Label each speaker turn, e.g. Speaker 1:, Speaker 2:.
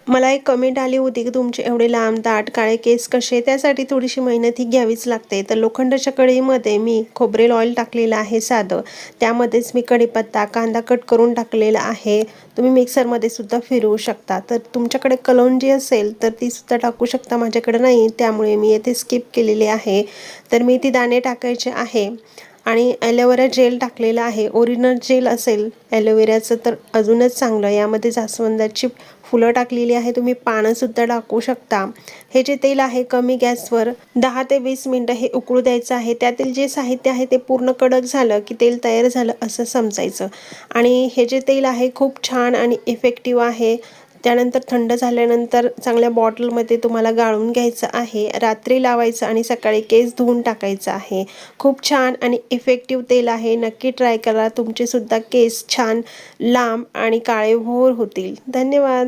Speaker 1: मला एक कमेंट आली होती की तुमचे एवढे लांब दाट काळे केस कसे, त्यासाठी थोडीशी मेहनत ही घ्यावीच लागते. तर लोखंडाच्या कढईमध्ये मी खोबरेल ऑइल टाकलेलं आहे साधं. त्यामध्येच मी कढीपत्ता, कांदा कट करून टाकलेला आहे. तुम्ही मिक्सरमध्ये सुद्धा फिरवू शकता. तर तुमच्याकडे कलौंजी असेल तर ती सुद्धा टाकू शकता. माझ्याकडे नाही, त्यामुळे मी येथे स्किप केलेले आहे. तर मेथी दाणे टाकायचे आहे आणि ॲलोवेरा जेल टाकलेलं आहे. ओरिजिनल जेल असेल ॲलोवेराचं तर अजूनच चांगलं. यामध्ये जास्वंदाची फुलं टाकलेली आहे, तुम्ही पानंसुद्धा टाकू शकता. हे जे तेल आहे कमी गॅसवर 10 ते 20 मिनटं हे उकळू द्यायचं आहे. त्यातील जे साहित्य आहे ते पूर्ण कडक झालं की तेल तयार झालं असं समजायचं. आणि हे जे तेल आहे खूप छान आणि इफेक्टिव्ह आहे. त्यानंतर थंड झाल्यानंतर चांगल्या बॉटलमध्ये तुम्हाला गाळून घ्यायचं आहे. रात्री लावायचं आणि सकाळी केस धुवून टाकायचं आहे. खूप छान आणि इफेक्टिव्ह तेल आहे. नक्की ट्राय करा. तुमचे सुद्धा केस छान लांब आणि काळेभोर होतील. धन्यवाद.